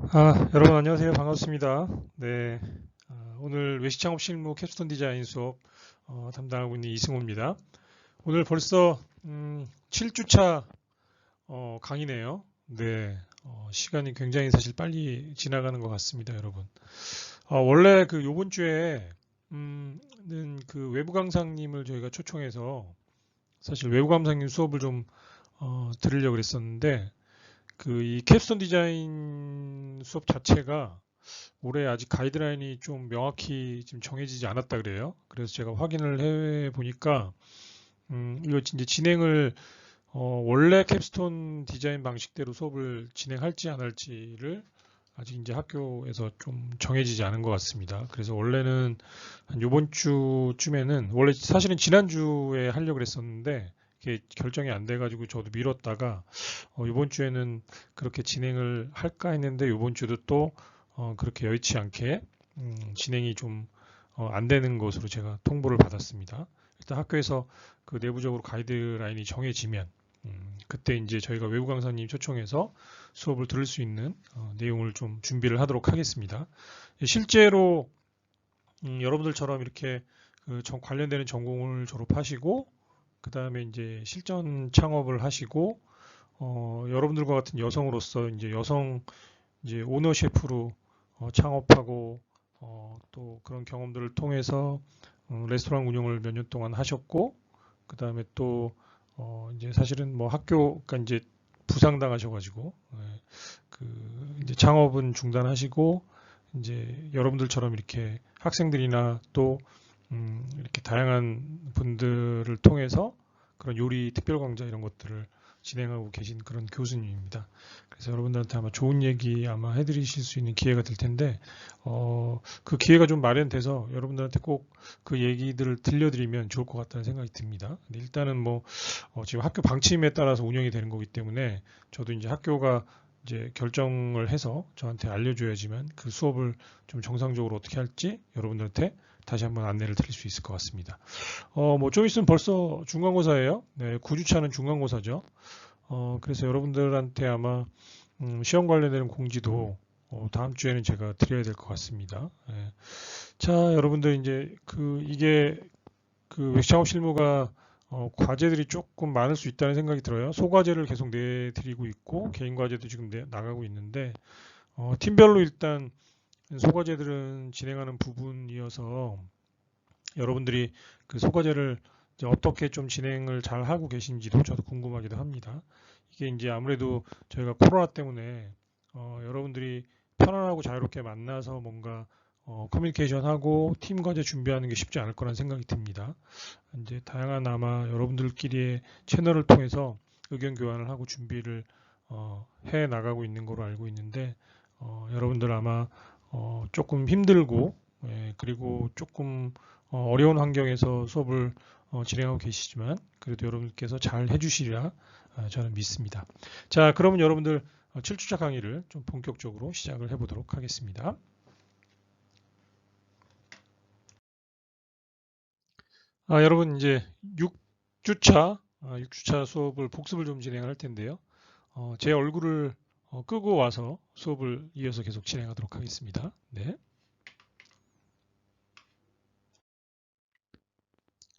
여러분 안녕하세요. 반갑습니다. 네, 오늘 외식창업 실무 캡스톤 디자인 수업 담당하고 있는 이승호입니다. 오늘 벌써 7주차 강의네요. 네, 시간이 굉장히 사실 빨리 지나가는 것 같습니다, 여러분. 원래 그 요번 주에 그 외부 강사님을 저희가 초청해서 사실 외부 강사님 수업을 좀 들으려고 그랬었는데 그 이 캡스톤 디자인 수업 자체가 올해 아직 가이드라인이 좀 명확히 지금 정해지지 않았다 그래요. 그래서 제가 확인을 해 보니까 이거 이제 진행을 원래 캡스톤 디자인 방식대로 수업을 진행할지 안 할지를 아직 이제 학교에서 좀 정해지지 않은 것 같습니다. 그래서 원래는 한 요번 주쯤에는 원래 사실은 지난주에 하려고 그랬었는데 이게 결정이 안 돼가지고 저도 미뤘다가 이번 주에는 그렇게 진행을 할까 했는데 이번 주도 또 그렇게 여의치 않게 진행이 좀 안 되는 것으로 제가 통보를 받았습니다. 일단 학교에서 그 내부적으로 가이드라인이 정해지면 그때 이제 저희가 외부 강사님 초청해서 수업을 들을 수 있는 내용을 좀 준비를 하도록 하겠습니다. 실제로 여러분들처럼 이렇게 관련되는 전공을 졸업하시고 그 다음에 이제 실전 창업을 하시고 여러분들과 같은 여성으로서 이제 여성 이제 오너 셰프로 창업하고 또 그런 경험들을 통해서 레스토랑 운영을 몇 년 동안 하셨고 그 다음에 또 이제 사실은 뭐 학교가 이제 부상당하셔가지고 그 이제 창업은 중단하시고 이제 여러분들처럼 이렇게 학생들이나 또 이렇게 다양한 분들을 통해서 그런 요리 특별 강좌 이런 것들을 진행하고 계신 그런 교수님입니다. 그래서 여러분들한테 아마 좋은 얘기 아마 해드리실 수 있는 기회가 될 텐데, 그 기회가 좀 마련돼서 여러분들한테 꼭 그 얘기들을 들려드리면 좋을 것 같다는 생각이 듭니다. 근데 일단은 뭐, 지금 학교 방침에 따라서 운영이 되는 거기 때문에 저도 이제 학교가 이제 결정을 해서 저한테 알려줘야지만 그 수업을 좀 정상적으로 어떻게 할지 여러분들한테 다시 한번 안내를 드릴 수 있을 것 같습니다. 뭐 좀 있으면 벌써 중간고사예요. 네, 9주차는 중간고사죠. 그래서 여러분들한테 아마 시험 관련되는 공지도 다음 주에는 제가 드려야 될 것 같습니다. 예. 자, 여러분들 이제 이게 그 외식창업 실무가 과제들이 조금 많을 수 있다는 생각이 들어요. 소과제를 계속 내드리고 있고 개인 과제도 지금 나가고 있는데 팀별로 일단 소과제들은 진행하는 부분이어서 여러분들이 그 소과제를 이제 어떻게 좀 진행을 잘 하고 계신지도 저도 궁금하기도 합니다. 이게 이제 아무래도 저희가 코로나 때문에 여러분들이 편안하고 자유롭게 만나서 뭔가 커뮤니케이션하고 팀 과제 준비하는 게 쉽지 않을 거란 생각이 듭니다. 이제 다양한 아마 여러분들끼리의 채널을 통해서 의견 교환을 하고 준비를 해 나가고 있는 거로 알고 있는데 여러분들 아마 조금 힘들고 그리고 조금 어려운 환경에서 수업을 진행하고 계시지만 그래도 여러분께서 잘 해주시리라 저는 믿습니다. 자, 그러면 여러분들 7주차 강의를 좀 본격적으로 시작을 해보도록 하겠습니다. 여러분 이제 6주차 수업을 복습을 좀 진행할 텐데요. 제 얼굴을 끄고 와서 수업을 이어서 계속 진행하도록 하겠습니다. 네.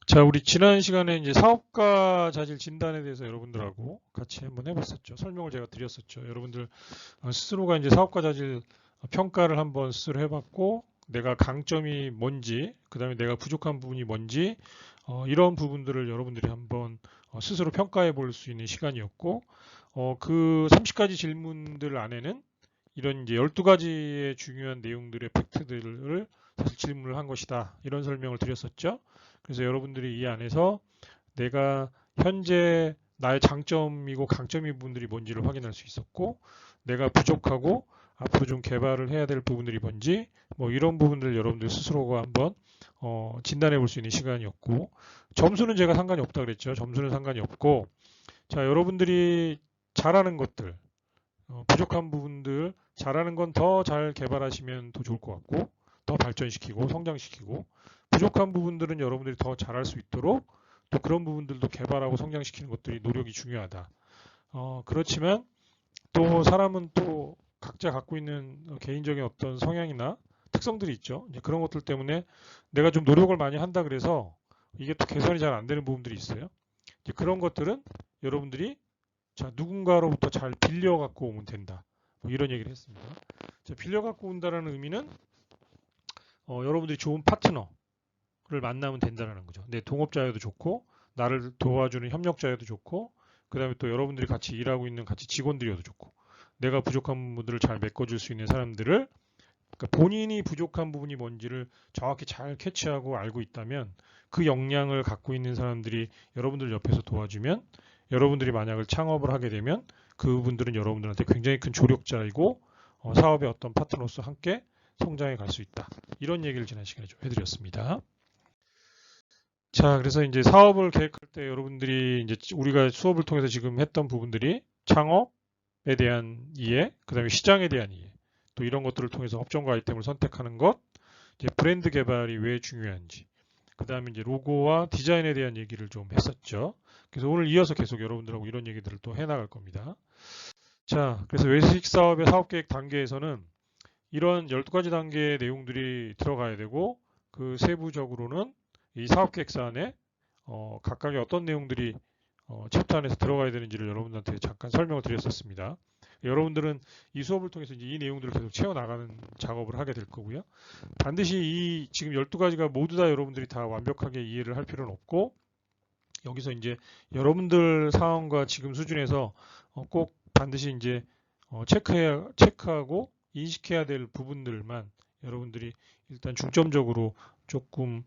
자, 우리 지난 시간에 이제 사업가 자질 진단에 대해서 여러분들하고 같이 한번 해봤었죠. 설명을 제가 드렸었죠. 여러분들 스스로가 이제 사업가 자질 평가를 한번 스스로 해봤고, 내가 강점이 뭔지, 그 다음에 내가 부족한 부분이 뭔지, 이런 부분들을 여러분들이 한번 스스로 평가해 볼 수 있는 시간이었고, 그 30가지 질문들 안에는 이런 이제 12가지의 중요한 내용들의 팩트들을 사실 질문을 한 것이다. 이런 설명을 드렸었죠. 그래서 여러분들이 이 안에서 내가 현재 나의 장점이고 강점인 부분들이 뭔지를 확인할 수 있었고, 내가 부족하고 앞으로 좀 개발을 해야 될 부분들이 뭔지, 뭐 이런 부분들 여러분들 스스로가 한번 진단해 볼 수 있는 시간이었고, 점수는 제가 상관이 없다 그랬죠. 점수는 상관이 없고, 자, 여러분들이 잘하는 것들, 부족한 부분들 잘하는 건 더 잘 개발하시면 더 좋을 것 같고 더 발전시키고 성장시키고 부족한 부분들은 여러분들이 더 잘할 수 있도록 또 그런 부분들도 개발하고 성장시키는 것들이 노력이 중요하다. 그렇지만 또 사람은 또 각자 갖고 있는 개인적인 어떤 성향이나 특성들이 있죠. 이제 그런 것들 때문에 내가 좀 노력을 많이 한다 그래서 이게 또 개선이 잘 안 되는 부분들이 있어요. 이제 그런 것들은 여러분들이 자, 누군가로부터 잘 빌려 갖고 오면 된다. 뭐 이런 얘기를 했습니다. 자, 빌려 갖고 온다라는 의미는 여러분들이 좋은 파트너를 만나면 된다는 거죠. 내 동업자여도 좋고 나를 도와주는 협력자여도 좋고 그 다음에 또 여러분들이 같이 일하고 있는 같이 직원들이어도 좋고 내가 부족한 부분들을 잘 메꿔줄 수 있는 사람들을 그러니까 본인이 부족한 부분이 뭔지를 정확히 잘 캐치하고 알고 있다면 그 역량을 갖고 있는 사람들이 여러분들 옆에서 도와주면 여러분들이 만약을 창업을 하게 되면 그분들은 여러분들한테 굉장히 큰 조력자이고 사업의 어떤 파트너로서 함께 성장해 갈 수 있다. 이런 얘기를 지난 시간에 좀 해드렸습니다. 자, 그래서 이제 사업을 계획할 때 여러분들이 이제 우리가 수업을 통해서 지금 했던 부분들이 창업에 대한 이해, 그 다음에 시장에 대한 이해, 또 이런 것들을 통해서 업종과 아이템을 선택하는 것, 이제 브랜드 개발이 왜 중요한지, 그 다음에 이제 로고와 디자인에 대한 얘기를 좀 했었죠. 그래서 오늘 이어서 계속 여러분들하고 이런 얘기들을 또 해나갈 겁니다. 자, 그래서 외식 사업의 사업 계획 단계에서는 이런 12가지 단계의 내용들이 들어가야 되고 그 세부적으로는 이 사업 계획서안에 각각의 어떤 내용들이 챕터 안에서 들어가야 되는지를 여러분들한테 잠깐 설명을 드렸었습니다. 여러분들은 이 수업을 통해서 이제 이 내용들을 계속 채워나가는 작업을 하게 될 거고요. 반드시 이 지금 12가지가 모두 다 여러분들이 다 완벽하게 이해를 할 필요는 없고 여기서 이제 여러분들 상황과 지금 수준에서 꼭 반드시 이제 체크하고 인식해야 될 부분들만 여러분들이 일단 중점적으로 조금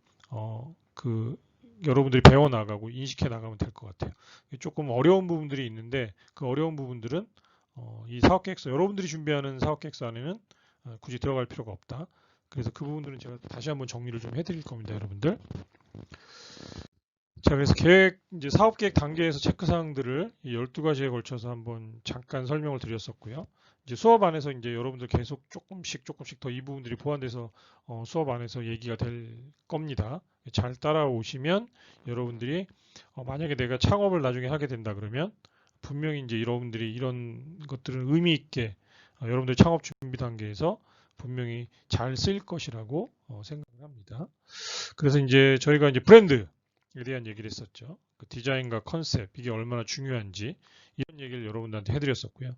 여러분들이 배워나가고 인식해 나가면 될 것 같아요. 조금 어려운 부분들이 있는데 그 어려운 부분들은 이 사업계획서 여러분들이 준비하는 사업계획서 안에는 굳이 들어갈 필요가 없다. 그래서 그 부분들은 제가 다시 한번 정리를 좀 해드릴 겁니다, 여러분들. 자, 그래서 이제 사업계획 단계에서 체크사항들을 12가지에 걸쳐서 한번 잠깐 설명을 드렸었고요. 이제 수업 안에서 이제 여러분들 계속 조금씩 더 이 부분들이 보완돼서 수업 안에서 얘기가 될 겁니다. 잘 따라오시면 여러분들이 만약에 내가 창업을 나중에 하게 된다 그러면 분명히 이제 여러분들이 이런 것들은 의미 있게 여러분들 창업 준비 단계에서 분명히 잘 쓰일 것이라고 생각을 합니다. 그래서 이제 저희가 이제 브랜드에 대한 얘기를 했었죠. 그 디자인과 컨셉 이게 얼마나 중요한지 이런 얘기를 여러분들한테 해드렸었고요.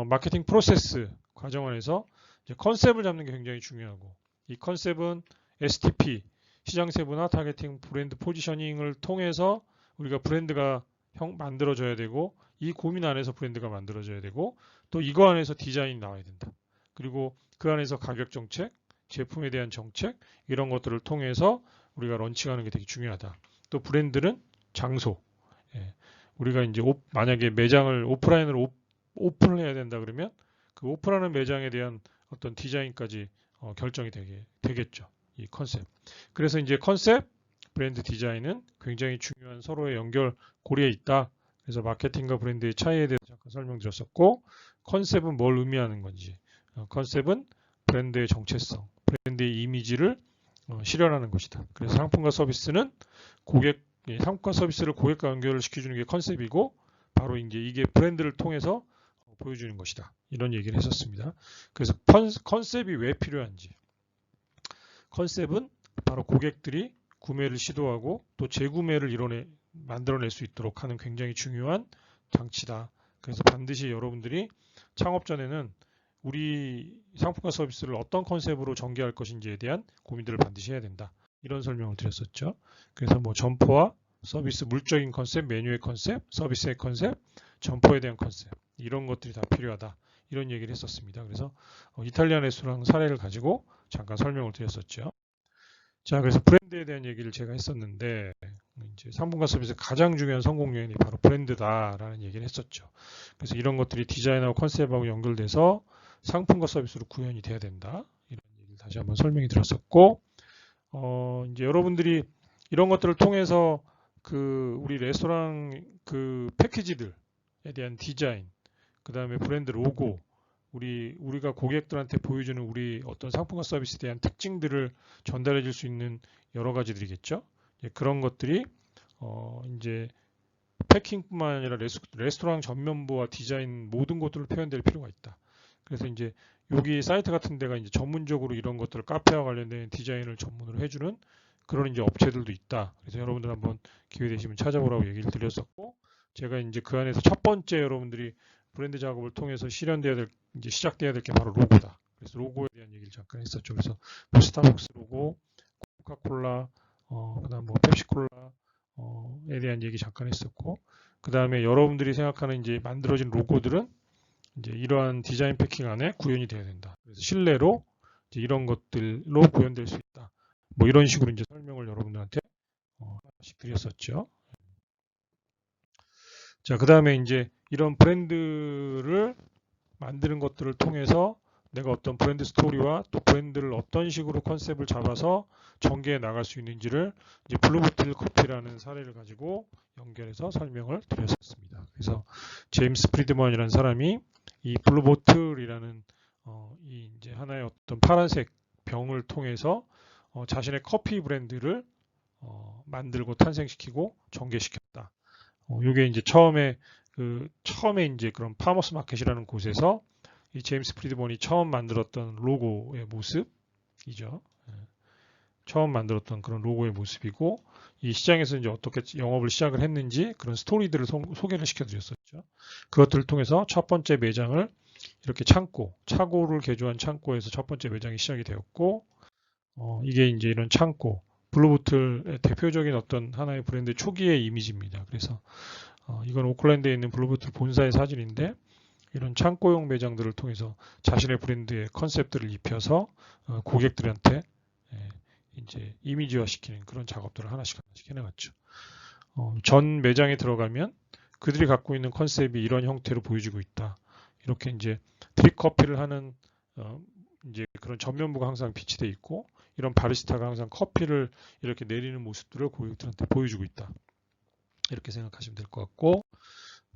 마케팅 프로세스 과정 안에서 이제 컨셉을 잡는 게 굉장히 중요하고 이 컨셉은 STP 시장 세분화 타겟팅 브랜드 포지셔닝을 통해서 우리가 브랜드가 만들어져야 되고 이 고민 안에서 브랜드가 만들어져야 되고 또 이거 안에서 디자인이 나와야 된다. 그리고 그 안에서 가격 정책, 제품에 대한 정책 이런 것들을 통해서 우리가 런칭하는 게 되게 중요하다. 또 브랜드는 장소. 우리가 이제 만약에 매장을 오프라인으로 오픈을 해야 된다 그러면 그 오픈하는 매장에 대한 어떤 디자인까지 결정이 되겠죠. 이 컨셉. 그래서 이제 컨셉, 브랜드 디자인은 굉장히 중요한 서로의 연결고리에 있다. 그래서 마케팅과 브랜드의 차이에 대해서 잠깐 설명드렸었고 컨셉은 뭘 의미하는 건지 컨셉은 브랜드의 정체성, 브랜드의 이미지를 실현하는 것이다. 그래서 상품과 서비스는 상품과 서비스를 고객과 연결을 시켜주는 게 컨셉이고 바로 이제 이게 브랜드를 통해서 보여주는 것이다. 이런 얘기를 했었습니다. 그래서 컨셉이 왜 필요한지. 컨셉은 바로 고객들이 구매를 시도하고 또 재구매를 만들어낼 수 있도록 하는 굉장히 중요한 장치다. 그래서 반드시 여러분들이 창업 전에는 우리 상품과 서비스를 어떤 컨셉으로 전개할 것인지에 대한 고민들을 반드시 해야 된다. 이런 설명을 드렸었죠. 그래서 뭐 점포와 서비스, 물적인 컨셉, 메뉴의 컨셉, 서비스의 컨셉, 점포에 대한 컨셉 이런 것들이 다 필요하다. 이런 얘기를 했었습니다. 그래서 이탈리안 레스토랑 사례를 가지고 잠깐 설명을 드렸었죠. 자, 그래서 브랜드에 대한 얘기를 제가 했었는데 이제 상품과 서비스의 가장 중요한 성공 요인이 바로 브랜드다라는 얘기를 했었죠. 그래서 이런 것들이 디자인하고 컨셉하고 연결돼서 상품과 서비스로 구현이 돼야 된다. 이런 얘기를 다시 한번 설명이 드렸었고 이제 여러분들이 이런 것들을 통해서 우리 레스토랑 패키지들에 대한 디자인, 그 다음에 브랜드 로고, 우리가 고객들한테 보여주는 우리 어떤 상품과 서비스에 대한 특징들을 전달해 줄 수 있는 여러 가지들이겠죠. 그런 것들이 이제 패킹뿐만 아니라 레스토랑 전면부와 디자인 모든 것들을 표현될 필요가 있다. 그래서 이제 여기 사이트 같은 데가 이제 전문적으로 이런 것들을 카페와 관련된 디자인을 전문으로 해주는 그런 이제 업체들도 있다. 그래서 여러분들 한번 기회 되시면 찾아보라고 얘기를 드렸었고, 제가 이제 그 안에서 첫 번째 여러분들이 브랜드 작업을 통해서 실현돼야 될, 이제 시작돼야 될 게 바로 로고다. 그래서 로고에 대한 얘기를 잠깐 했었죠. 그래서 뭐 스타벅스 로고, 코카콜라, 그다음 뭐 펩시콜라에 대한 얘기 잠깐 했었고, 그 다음에 여러분들이 생각하는 이제 만들어진 로고들은 이제 이러한 디자인 패킹 안에 구현이 돼야 된다. 그래서 실내로 이제 이런 것들로 구현될 수 있다. 뭐 이런 식으로 이제 설명을 여러분들한테 하나씩 드렸었죠. 자, 그 다음에 이제 이런 브랜드를 만드는 것들을 통해서 내가 어떤 브랜드 스토리와 또 브랜드를 어떤 식으로 컨셉을 잡아서 전개해 나갈 수 있는지를 이제 블루보틀 커피라는 사례를 가지고 연결해서 설명을 드렸었습니다. 그래서 제임스 프리드먼이라는 사람이 이 블루보틀이라는 이 이제 하나의 어떤 파란색 병을 통해서 자신의 커피 브랜드를 만들고 탄생시키고 전개시켰다. 이게 이제 처음에 이제 그런 파머스 마켓이라는 곳에서 이 제임스 프리드먼이 처음 만들었던 로고의 모습이죠. 처음 만들었던 그런 로고의 모습이고, 이 시장에서 이제 어떻게 영업을 시작을 했는지 그런 스토리들을 소개를 시켜드렸었죠. 그것들을 통해서 첫 번째 매장을 이렇게 차고를 개조한 창고에서 첫 번째 매장이 시작이 되었고, 이게 이제 이런 창고, 블루보틀의 대표적인 어떤 하나의 브랜드 초기의 이미지입니다. 그래서 이건 오클랜드에 있는 블루보틀 본사의 사진인데, 이런 창고용 매장들을 통해서 자신의 브랜드의 컨셉들을 입혀서 고객들한테 이제 이미지화 시키는 그런 작업들을 하나씩 해나갔죠. 전 매장에 들어가면 그들이 갖고 있는 컨셉이 이런 형태로 보여지고 있다. 이렇게 이제 드립 커피를 하는 이제 그런 전면부가 항상 비치되어 있고, 이런 바리스타가 항상 커피를 이렇게 내리는 모습들을 고객들한테 보여주고 있다. 이렇게 생각하시면 될 것 같고,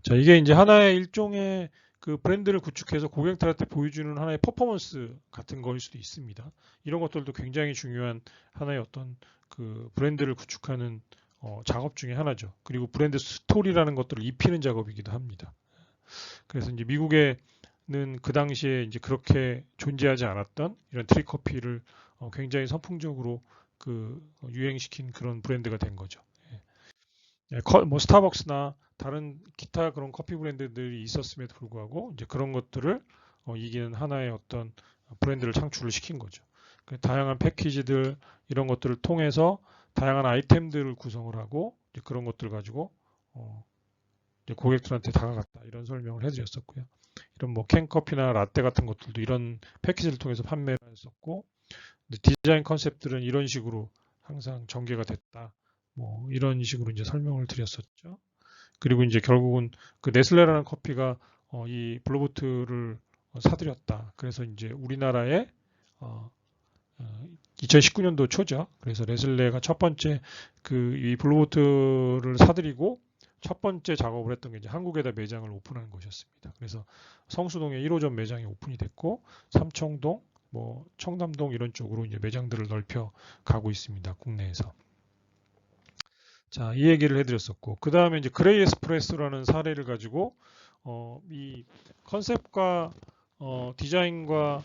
자, 이게 이제 하나의 일종의 그 브랜드를 구축해서 고객들한테 보여주는 하나의 퍼포먼스 같은 거일 수도 있습니다. 이런 것들도 굉장히 중요한 하나의 어떤 그 브랜드를 구축하는 작업 중에 하나죠. 그리고 브랜드 스토리라는 것들을 입히는 작업이기도 합니다. 그래서 이제 미국에는 그 당시에 이제 그렇게 존재하지 않았던 이런 드립커피를 굉장히 선풍적으로 그 유행시킨 그런 브랜드가 된 거죠. 뭐 스타벅스나 다른 기타 그런 커피 브랜드들이 있었음에도 불구하고 이제 그런 것들을 이기는 하나의 어떤 브랜드를 창출을 시킨 거죠. 다양한 패키지들 이런 것들을 통해서 다양한 아이템들을 구성을 하고 이제 그런 것들 가지고 이제 고객들한테 다가갔다 이런 설명을 해드렸었고요. 이런 뭐 캔커피나 라떼 같은 것들도 이런 패키지를 통해서 판매를 했었고, 디자인 컨셉들은 이런 식으로 항상 전개가 됐다. 뭐 이런 식으로 이제 설명을 드렸었죠. 그리고 이제 결국은 그 네슬레라는 커피가 이 블루보틀을 사들였다. 그래서 이제 우리나라에 2019년도 초죠. 그래서 네슬레가 첫 번째 그 이 블루보틀을 사들이고 첫 번째 작업을 했던 게 이제 한국에다 매장을 오픈한 것이었습니다. 그래서 성수동에 1호점 매장이 오픈이 됐고, 삼청동, 뭐 청담동 이런 쪽으로 이제 매장들을 넓혀 가고 있습니다. 국내에서. 자, 이 얘기를 해드렸었고, 그 다음에 이제 그레이 에스프레소라는 사례를 가지고 이 컨셉과 디자인과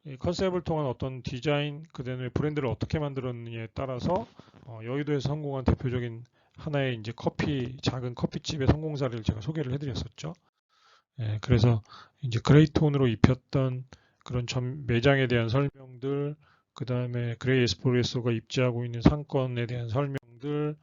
이 컨셉을 통한 어떤 디자인, 그 다음에 브랜드를 어떻게 만들었느냐에 따라서 여의도에서 성공한 대표적인 하나의 이제 작은 커피집의 성공 사례를 제가 소개를 해드렸었죠. 그래서 이제 그레이톤으로 입혔던 그런 매장에 대한 설명들, 그 다음에 그레이 에스프레소가 입지하고 있는 상권에 대한 설명들,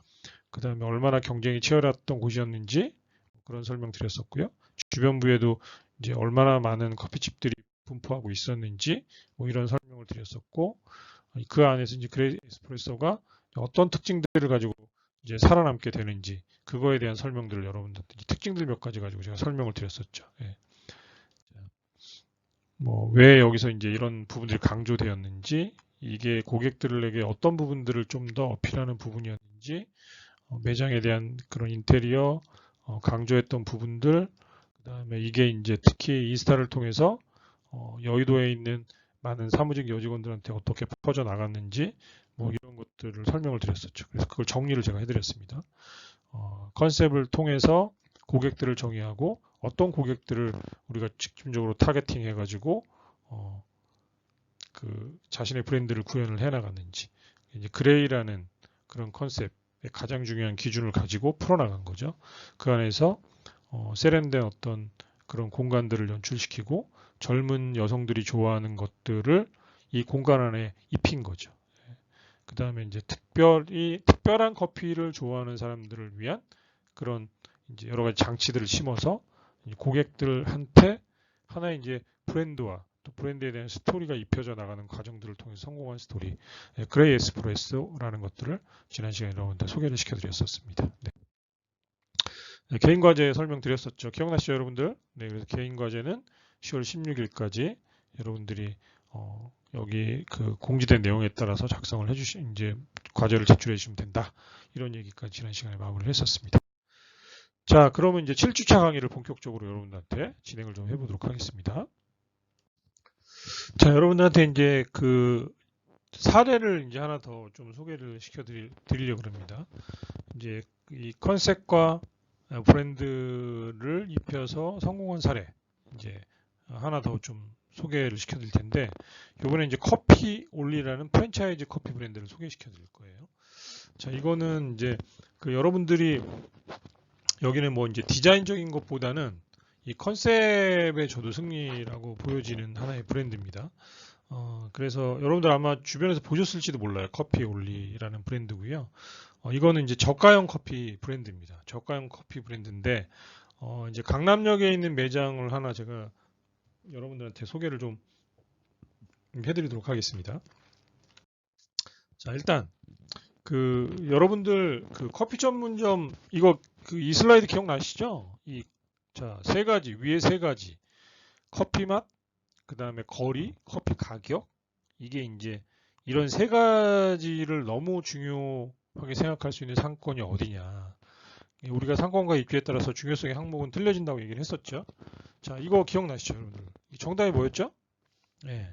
그 다음에 얼마나 경쟁이 치열했던 곳이었는지 그런 설명 드렸었고요. 주변부에도 이제 얼마나 많은 커피집들이 분포하고 있었는지 뭐 이런 설명을 드렸었고, 그 안에서 이제 그레이 에스프레소가 어떤 특징들을 가지고 이제 살아남게 되는지 그거에 대한 설명들을 여러분들 특징들 몇 가지 가지고 제가 설명을 드렸었죠. 뭐 왜 여기서 이제 이런 부분들이 강조되었는지, 이게 고객들에게 어떤 부분들을 좀 더 어필하는 부분이었는지, 매장에 대한 그런 인테리어 강조했던 부분들, 그다음에 이게 이제 특히 인스타를 통해서 여의도에 있는 많은 사무직 여직원들한테 어떻게 퍼져 나갔는지 뭐 이런 것들을 설명을 드렸었죠. 그래서 그걸 정리를 제가 해드렸습니다. 컨셉을 통해서 고객들을 정의하고 어떤 고객들을 우리가 집중적으로 타겟팅 해가지고 그 자신의 브랜드를 구현을 해나갔는지, 이제 그레이라는 그런 컨셉의 가장 중요한 기준을 가지고 풀어나간 거죠. 그 안에서 세련된 어떤 그런 공간들을 연출시키고 젊은 여성들이 좋아하는 것들을 이 공간 안에 입힌 거죠. 그 다음에 이제 특별한 커피를 좋아하는 사람들을 위한 그런 이제 여러 가지 장치들을 심어서 고객들한테 하나의 이제 브랜드와 또 브랜드에 대한 스토리가 입혀져 나가는 과정들을 통해서 성공한 스토리, 그레이 에스프레소라는 것들을 지난 시간에 여러분들 소개를 시켜드렸었습니다. 네. 네, 개인 과제 설명드렸었죠. 기억나시죠, 여러분들? 네, 그래서 개인 과제는 10월 16일까지 여러분들이 여기 그 공지된 내용에 따라서 작성을 이제 과제를 제출해 주시면 된다. 이런 얘기까지 지난 시간에 마무리를 했었습니다. 자, 그러면 이제 7주차 강의를 본격적으로 여러분들한테 진행을 좀 해보도록 하겠습니다. 자, 여러분들한테 이제 그 사례를 이제 하나 더 좀 소개를 시켜드리려고 합니다. 이제 이 컨셉과 브랜드를 입혀서 성공한 사례 이제 하나 더 좀 소개를 시켜드릴 텐데, 이번에 이제 커피 올리라는 프랜차이즈 커피 브랜드를 소개시켜드릴 거예요. 자, 이거는 이제 그 여러분들이 여기는 뭐 이제 디자인적인 것보다는 이 컨셉에 저도 승리라고 보여지는 하나의 브랜드입니다. 그래서 여러분들 아마 주변에서 보셨을지도 몰라요. 커피 올리라는 브랜드고요. 이거는 이제 저가형 커피 브랜드입니다. 저가형 커피 브랜드인데, 이제 강남역에 있는 매장을 하나 제가 여러분들한테 소개를 좀 해드리도록 하겠습니다. 자, 일단 그 여러분들 그 커피 전문점 이거 그 이 슬라이드 기억나시죠? 자, 세 가지 위에 세 가지 커피 맛, 그 다음에 거리, 커피 가격, 이게 이제 이런 세 가지를 너무 중요하게 생각할 수 있는 상권이 어디냐. 우리가 상권과 입지에 따라서 중요성의 항목은 틀려진다고 얘기를 했었죠. 자, 이거 기억나시죠, 여러분들? 정답이 뭐였죠? 네.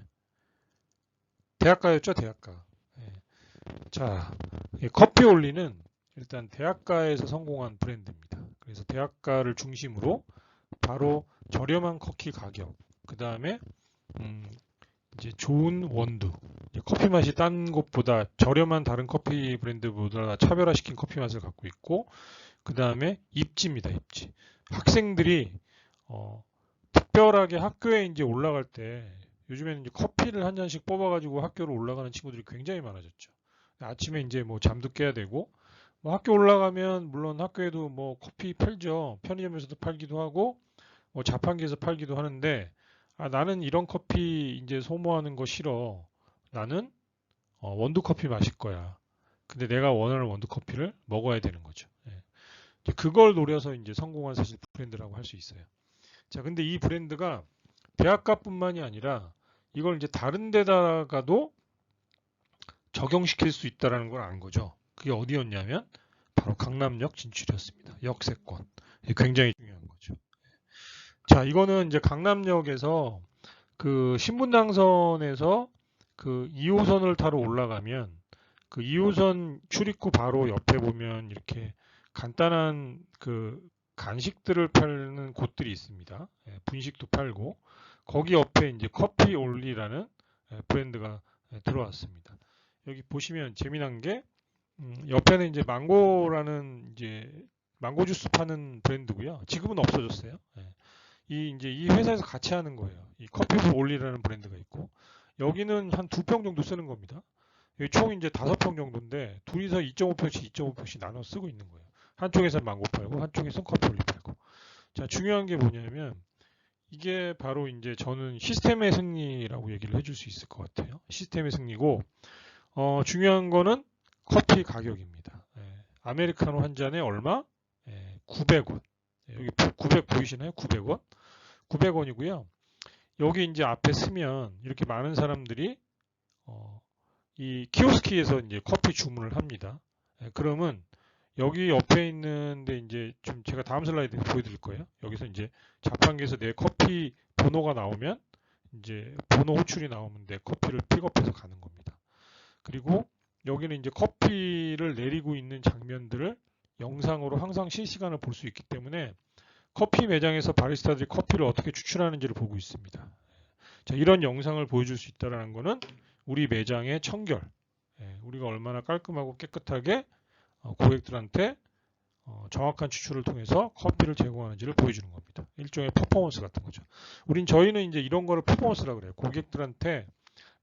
대학가였죠, 대학가. 네. 자, 커피 올리는 일단 대학가에서 성공한 브랜드입니다. 그래서 대학가를 중심으로 바로 저렴한 커피 가격, 그 다음에 이제 좋은 원두, 커피 맛이 딴 곳보다 저렴한 다른 커피 브랜드보다 차별화시킨 커피 맛을 갖고 있고, 그 다음에 입지입니다. 입지. 학생들이 특별하게 학교에 이제 올라갈 때 요즘에는 이제 커피를 한 잔씩 뽑아가지고 학교로 올라가는 친구들이 굉장히 많아졌죠. 아침에 이제 뭐 잠도 깨야 되고, 뭐 학교 올라가면 물론 학교에도 뭐 커피 팔죠. 편의점에서도 팔기도 하고, 뭐 자판기에서 팔기도 하는데, 나는 이런 커피 이제 소모하는 거 싫어. 나는 원두 커피 마실 거야. 근데 내가 원하는 원두 커피를 먹어야 되는 거죠. 예. 그걸 노려서 이제 성공한 사실 브랜드라고 할 수 있어요. 자, 근데 이 브랜드가 대학가뿐만이 아니라 이걸 이제 다른 데다가도 적용시킬 수 있다는 걸 안 거죠. 그게 어디였냐면 바로 강남역 진출이었습니다. 역세권. 굉장히 중요한 거죠. 자, 이거는 이제 강남역에서 그 신분당선에서 그 2호선을 타러 올라가면 그 2호선 출입구 바로 옆에 보면 이렇게 간단한 그 간식들을 파는 곳들이 있습니다. 분식도 팔고 거기 옆에 이제 커피 올리라는 브랜드가 들어왔습니다. 여기 보시면 재미난 게 옆에는 이제 망고라는 이제 망고 주스 파는 브랜드고요. 지금은 없어졌어요. 이제 이 회사에서 같이 하는 거예요. 이 커피 올리라는 브랜드가 있고 여기는 한 2평 정도 쓰는 겁니다. 여기 총 이제 5평 정도인데 둘이서 2.5평씩 2.5평씩 나눠 쓰고 있는 거예요. 한쪽에서는 망고 팔고 한쪽에서는 커피 올리 팔고. 자, 중요한 게 뭐냐면 이게 바로 이제 저는 시스템의 승리라고 얘기를 해줄 수 있을 것 같아요. 시스템의 승리고 중요한 거는 커피 가격입니다. 아메리카노 한 잔에 얼마? 900원. 여기 900 보이시나요? 900원. 900원이고요. 여기 이제 앞에 쓰면 이렇게 많은 사람들이 이 키오스키에서 이제 커피 주문을 합니다. 그러면 여기 옆에 있는데 이제 좀 제가 다음 슬라이드 보여드릴 거예요. 여기서 이제 자판기에서 내 커피 번호가 나오면 이제 번호 호출이 나오면 내 커피를 픽업해서 가는 겁니다. 그리고 여기는 이제 커피를 내리고 있는 장면들을 영상으로 항상 실시간을 볼 수 있기 때문에 커피 매장에서 바리스타들이 커피를 어떻게 추출하는지를 보고 있습니다. 자, 이런 영상을 보여줄 수 있다는 것은 우리 매장의 청결, 우리가 얼마나 깔끔하고 깨끗하게 고객들한테 정확한 추출을 통해서 커피를 제공하는지를 보여주는 겁니다. 일종의 퍼포먼스 같은 거죠. 저희는 이제 이런 거를 퍼포먼스라고 그래요. 고객들한테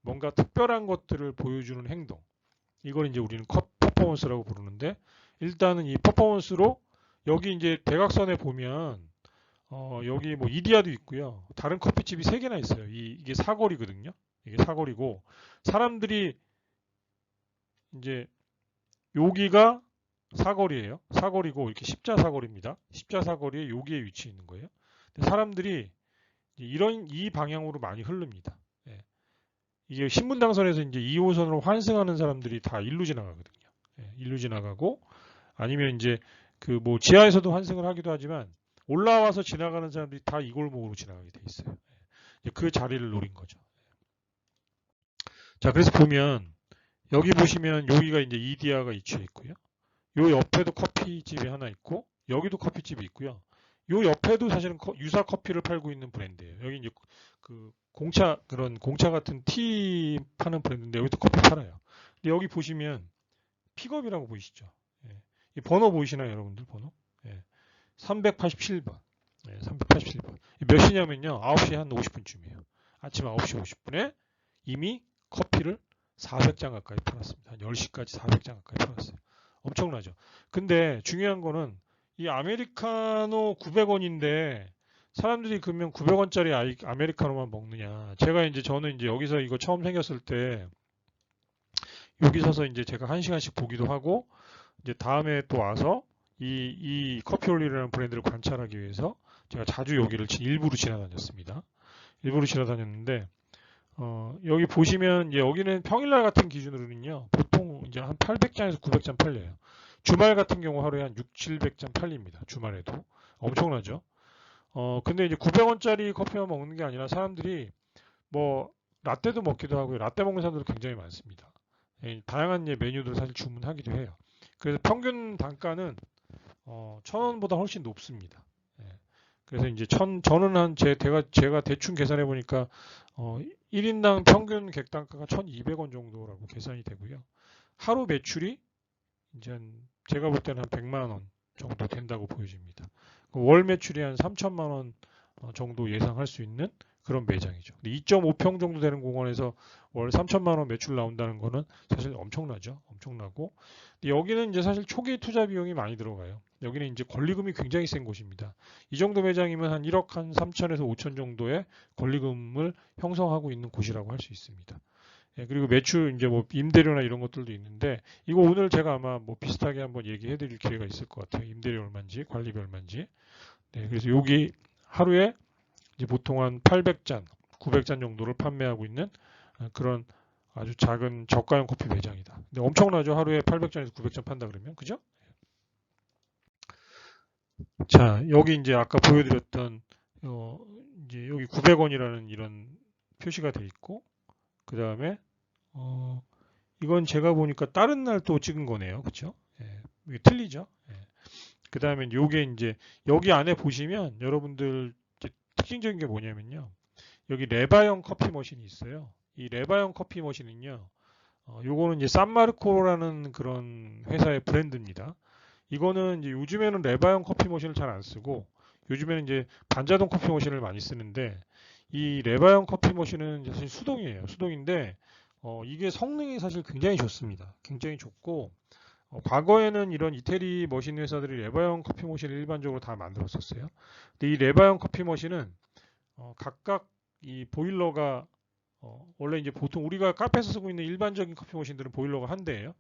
뭔가 특별한 것들을 보여주는 행동. 이걸 이제 우리는 퍼포먼스라고 부르는데, 일단은 이 퍼포먼스로 여기 이제 대각선에 보면 여기 뭐 이디야도 있고요. 다른 커피집이 3개나 있어요. 이게 사거리거든요. 이게 사거리고, 사람들이 이제 여기가 사거리예요. 사거리고 이렇게 십자 사거리입니다. 십자 사거리에 여기에 위치해 있는 거예요. 사람들이 이 방향으로 많이 흐릅니다. 예. 이게 신분당선에서 이제 2호선으로 환승하는 사람들이 다 일로 지나가거든요. 예. 일로 지나가고, 아니면 이제 그 뭐 지하에서도 환승을 하기도 하지만 올라와서 지나가는 사람들이 다 이 골목으로 지나가게 돼 있어요. 예. 그 자리를 노린 거죠. 자, 그래서 보면 여기 보시면 여기가 이제 이디야가 위치해 있고요. 요 옆에도 커피집이 하나 있고, 여기도 커피집이 있고요. 요 옆에도 사실은 유사 커피를 팔고 있는 브랜드예요. 여기 이제 그 그런 공차 같은 티 파는 브랜드인데 여기도 커피 팔아요. 근데 여기 보시면 픽업이라고 보이시죠? 예. 이 번호 보이시나요, 여러분들 번호? 예. 387번. 예, 387번. 몇 시냐면요, 9시 한 50분쯤이에요. 아침 9시 50분에 이미 커피를 400잔 가까이 팔았습니다. 한 10시까지 400잔 가까이 팔았어요. 엄청나죠. 근데 중요한 거는 이 아메리카노 900원인데 사람들이 그러면 900원짜리 아메리카노만 먹느냐. 저는 이제 여기서 이거 처음 생겼을 때 여기 서서 이제 제가 1시간씩 보기도 하고, 이제 다음에 또 와서 이 커피올리라는 브랜드를 관찰하기 위해서 제가 자주 여기를 일부러 지나다녔습니다. 일부러 지나다녔는데, 여기 보시면 이제 여기는 평일날 같은 기준으로는요, 보통 이제 한 800잔에서 900잔 팔려요. 주말 같은 경우 하루에 한 6, 700잔 팔립니다. 주말에도. 엄청나죠? 근데 이제 900원짜리 커피만 먹는 게 아니라 사람들이 뭐 라떼도 먹기도 하고요. 라떼 먹는 사람들도 굉장히 많습니다. 다양한 메뉴들 사실 주문하기도 해요. 그래서 평균 단가는 1,000원보다 훨씬 높습니다. 예. 그래서 이제 저는 제가 대충 계산해 보니까 1인당 평균 객단가가 1,200원 정도라고 계산이 되고요. 하루 매출이 이제 제가 볼 때는 한 100만 원 정도 된다고 보여집니다. 월 매출이 한 3천만 원 정도 예상할 수 있는 그런 매장이죠. 2.5평 정도 되는 공원에서 월 3천만 원 매출 나온다는 거는 사실 엄청나죠. 엄청나고, 여기는 이제 사실 초기 투자 비용이 많이 들어가요. 여기는 이제 권리금이 굉장히 센 곳입니다. 이 정도 매장이면 한 1억 한 3천에서 5천 정도의 권리금을 형성하고 있는 곳이라고 할 수 있습니다. 예, 그리고 매출 이제 뭐 임대료나 이런 것들도 있는데, 이거 오늘 제가 아마 뭐 비슷하게 한번 얘기해 드릴 기회가 있을 것 같아요. 임대료 얼마인지, 관리비 얼마인지. 네, 그래서 여기 하루에 이제 보통 한 800잔, 900잔 정도를 판매하고 있는 그런 아주 작은 저가형 커피 매장이다. 근데 엄청나죠? 하루에 800잔에서 900잔 판다 그러면, 그죠? 자, 여기 이제 아까 보여드렸던 이제 여기 900원이라는 이런 표시가 돼 있고, 그 다음에 이건 제가 보니까 다른 날 또 찍은 거네요, 그렇죠? 예, 이게 틀리죠? 예. 그 다음에 요게 이제 여기 안에 보시면 여러분들 특징적인 게 뭐냐면요, 여기 레바형 커피 머신이 있어요. 이 레바형 커피 머신은요, 요거는 이제 산마르코라는 그런 회사의 브랜드입니다. 이거는 이제 요즘에는 레바형 커피 머신을 잘 안 쓰고, 요즘에는 이제 반자동 커피 머신을 많이 쓰는데, 이 레바형 커피 머신은 사실 수동이에요. 수동인데 이게 성능이 사실 굉장히 좋습니다. 굉장히 좋고, 과거에는 이런 이태리 머신 회사들이 레바형 커피 머신을 일반적으로 다 만들었었어요. 근데 이 레바형 커피 머신은 각각 이 보일러가 원래 이제 보통 우리가 카페에서 쓰고 있는 일반적인 커피 머신들은 보일러가 한 대예요.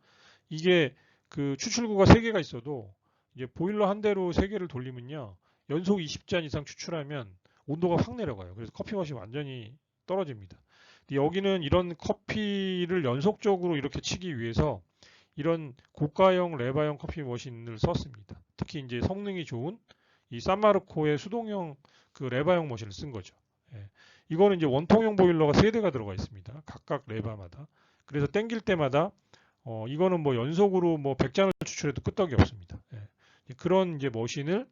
이게 그 추출구가 3개가 있어도 이제 보일러 한 대로 3개를 돌리면요, 연속 20잔 이상 추출하면 온도가 확 내려가요. 그래서 커피 맛이 완전히 떨어집니다. 근데 여기는 이런 커피를 연속적으로 이렇게 치기 위해서 이런 고가형 레바형 커피 머신을 썼습니다. 특히 이제 성능이 좋은 이 산마르코의 수동형 그 레바형 머신을 쓴 거죠. 예. 이거는 이제 원통형 보일러가 3대가 들어가 있습니다. 각각 레바마다. 그래서 땡길 때마다 이거는 뭐 연속으로 뭐 100잔을 추출해도 끄떡이 없습니다. 예. 그런 이제 머신을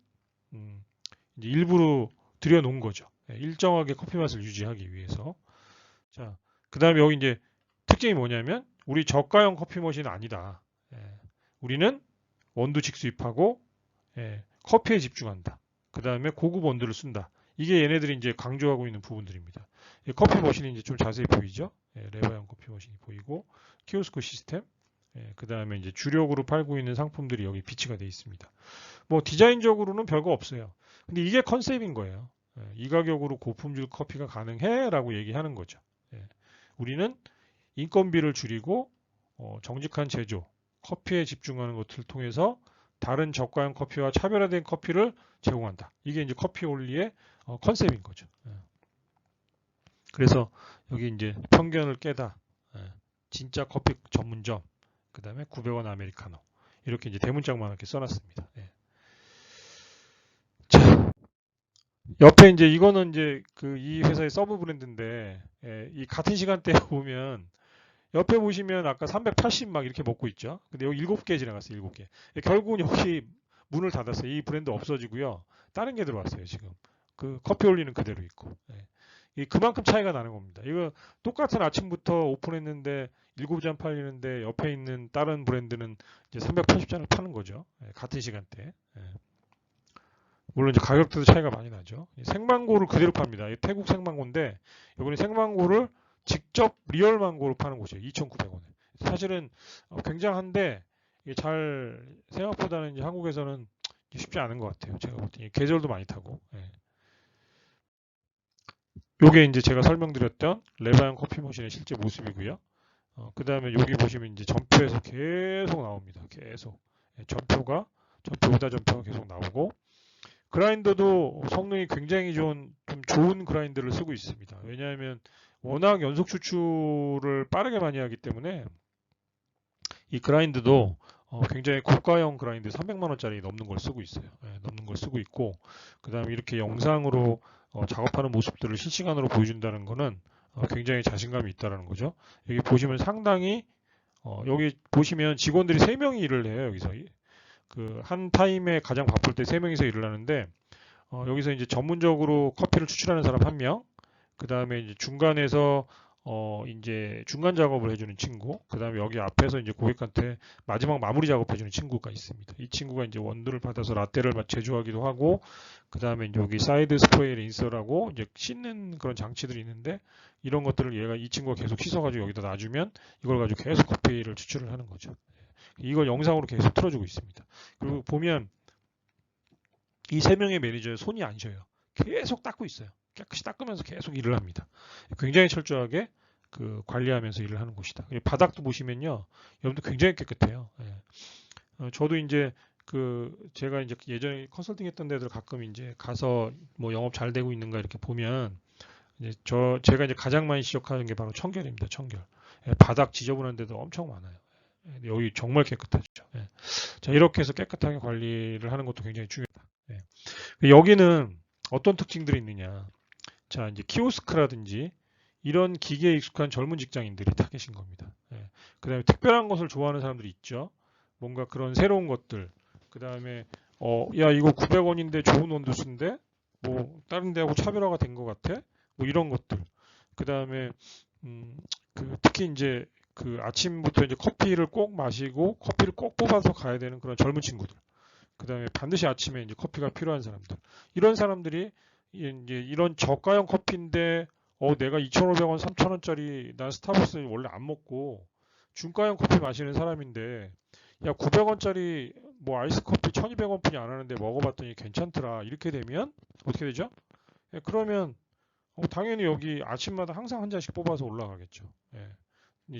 이제 일부러 들여놓은 거죠. 일정하게 커피 맛을 유지하기 위해서. 자, 그 다음에 여기 이제 특징이 뭐냐면 우리 저가형 커피 머신은 아니다. 우리는 원두 직수입하고 커피에 집중한다. 그 다음에 고급 원두를 쓴다. 이게 얘네들이 이제 강조하고 있는 부분들입니다. 커피 머신이 이제 좀 자세히 보이죠? 레바형 커피 머신이 보이고 키오스크 시스템. 그 다음에 이제 주력으로 팔고 있는 상품들이 여기 비치가 되어 있습니다. 뭐 디자인적으로는 별거 없어요. 근데 이게 컨셉인 거예요. 이 가격으로 고품질 커피가 가능해? 라고 얘기하는 거죠. 우리는 인건비를 줄이고 정직한 제조, 커피에 집중하는 것을 통해서 다른 저가형 커피와 차별화된 커피를 제공한다. 이게 이제 커피올리의 컨셉인 거죠. 그래서 여기 이제 편견을 깨다. 진짜 커피 전문점. 그 다음에 900원 아메리카노. 이렇게 이제 대문짝만 이렇게 써놨습니다. 자, 옆에 이제 이거는 이제 이 회사의 서브 브랜드인데, 이 같은 시간대에 보면 옆에 보시면 아까 380 막 이렇게 먹고 있죠. 근데 여기 7개 지나갔어요. 7개. 결국은 여기 문을 닫았어요. 이 브랜드 없어지고요. 다른 게 들어왔어요. 지금. 그 커피 올리는 그대로 있고. 그만큼 차이가 나는 겁니다. 이거 똑같은 아침부터 오픈했는데 7잔 팔리는데 옆에 있는 다른 브랜드는 이제 380잔을 파는 거죠. 같은 시간대. 물론 이제 가격대도 차이가 많이 나죠. 생망고를 그대로 팝니다. 태국 생망고인데 여기는 생망고를 직접 리얼 망고로 파는 곳이에요. 2,900원에. 사실은 굉장한데 잘 생각보다는 이제 한국에서는 쉽지 않은 것 같아요. 제가 볼 때 계절도 많이 타고. 요게 이제 제가 설명드렸던 레바형 커피 머신의 실제 모습이고요. 그 다음에 여기 보시면 이제 전표에서 계속 나옵니다. 계속. 전표가 계속 나오고, 그라인더도 성능이 굉장히 좀 좋은 그라인더를 쓰고 있습니다. 왜냐하면 워낙 연속 추출을 빠르게 많이 하기 때문에 이 그라인더도 굉장히 고가형 그라인더 300만 원짜리 넘는 걸 쓰고 있어요. 넘는 걸 쓰고 있고, 그 다음에 이렇게 영상으로 작업하는 모습들을 실시간으로 보여준다는 거는 굉장히 자신감이 있다는 거죠. 여기 보시면 상당히 여기 보시면 직원들이 3명이 일을 해요. 여기서 그 한 타임에 가장 바쁠 때 3명이서 일을 하는데 여기서 이제 전문적으로 커피를 추출하는 사람 1명, 그 다음에 이제 중간에서 이제 중간 작업을 해주는 친구, 그 다음에 여기 앞에서 이제 고객한테 마지막 마무리 작업해주는 친구가 있습니다. 이 친구가 이제 원두를 받아서 라떼를 제조하기도 하고, 그 다음에 여기 사이드 스프레이 인서라고 이제 씻는 그런 장치들이 있는데, 이런 것들을 이 친구가 계속 씻어가지고 여기다 놔주면 이걸 가지고 계속 커피를 추출을 하는 거죠. 이걸 영상으로 계속 틀어주고 있습니다. 그리고 보면 이 3명의 매니저의 손이 안 쉬어요. 계속 닦고 있어요. 깨끗이 닦으면서 계속 일을 합니다. 굉장히 철저하게 관리하면서 일을 하는 곳이다. 바닥도 보시면요, 여러분들 굉장히 깨끗해요. 저도 이제 제가 이제 예전에 컨설팅했던 데들 가끔 이제 가서 뭐 영업 잘 되고 있는가 이렇게 보면 이제 제가 이제 가장 많이 지적하는 게 바로 청결입니다. 청결. 바닥 지저분한 데도 엄청 많아요. 여기 정말 깨끗하죠. 자, 이렇게 해서 깨끗하게 관리를 하는 것도 굉장히 중요하다. 여기는 어떤 특징들이 있느냐. 자, 이제 키오스크라든지 이런 기계에 익숙한 젊은 직장인들이 타겟인 겁니다. 그 다음에 특별한 것을 좋아하는 사람들이 있죠. 뭔가 그런 새로운 것들. 그 다음에 야, 이거 900원인데 좋은 원두수인데 뭐 다른 데하고 차별화가 된 것 같아. 뭐 이런 것들. 그 다음에 특히 이제 아침부터 이제 커피를 꼭 마시고 커피를 꼭 뽑아서 가야 되는 그런 젊은 친구들. 그 다음에 반드시 아침에 이제 커피가 필요한 사람들. 이런 사람들이 이제 이런 저가형 커피인데 내가 2,500원, 3,000원짜리 난 스타벅스 원래 안 먹고 중가형 커피 마시는 사람인데 야 900원짜리 뭐 아이스 커피 1,200원뿐이 안 하는데 먹어봤더니 괜찮더라. 이렇게 되면 어떻게 되죠? 그러면 당연히 여기 아침마다 항상 한 잔씩 뽑아서 올라가겠죠.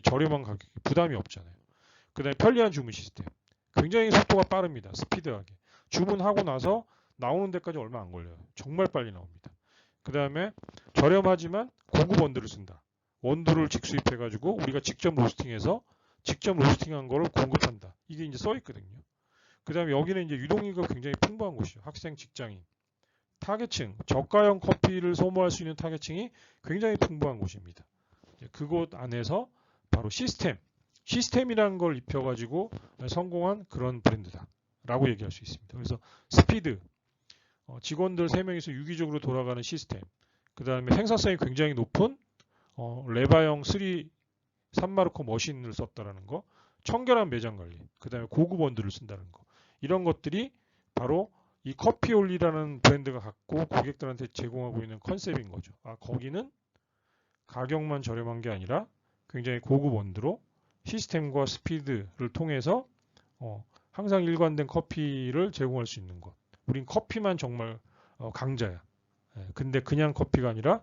저렴한 가격, 부담이 없잖아요. 그 다음에 편리한 주문 시스템. 굉장히 속도가 빠릅니다. 스피드하게. 주문하고 나서 나오는 데까지 얼마 안 걸려요. 정말 빨리 나옵니다. 그 다음에 저렴하지만 고급 원두를 쓴다. 원두를 직수입해가지고 우리가 직접 로스팅해서 직접 로스팅한 거를 공급한다. 이게 이제 써 있거든요. 그 다음에 여기는 이제 유동인구가 굉장히 풍부한 곳이죠. 학생, 직장인. 타겟층, 저가형 커피를 소모할 수 있는 타겟층이 굉장히 풍부한 곳입니다. 그곳 안에서 바로 시스템이라는 걸 입혀가지고 성공한 그런 브랜드다 라고 얘기할 수 있습니다. 그래서 스피드, 직원들 3명이서 유기적으로 돌아가는 시스템, 그 다음에 생산성이 굉장히 높은 레바형 3마르코 머신을 썼다라는 거, 청결한 매장 관리, 그 다음에 고급 원두를 쓴다는 거, 이런 것들이 바로 이 커피올리라는 브랜드가 갖고 고객들한테 제공하고 있는 컨셉인 거죠. 거기는 가격만 저렴한 게 아니라 굉장히 고급 원두로 시스템과 스피드를 통해서 항상 일관된 커피를 제공할 수 있는 것. 우린 커피만 정말 강자야. 근데 그냥 커피가 아니라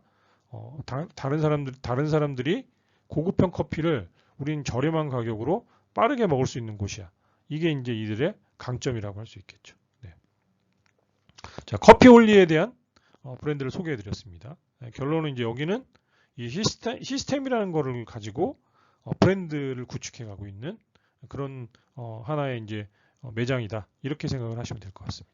다른 사람들이 고급형 커피를 우린 저렴한 가격으로 빠르게 먹을 수 있는 곳이야. 이게 이제 이들의 강점이라고 할 수 있겠죠. 네. 자, 커피올리에 대한 브랜드를 소개해 드렸습니다. 결론은 이제 여기는 이 시스템이라는 거를 가지고 브랜드를 구축해 가고 있는 그런 하나의 이제 매장이다. 이렇게 생각을 하시면 될 것 같습니다.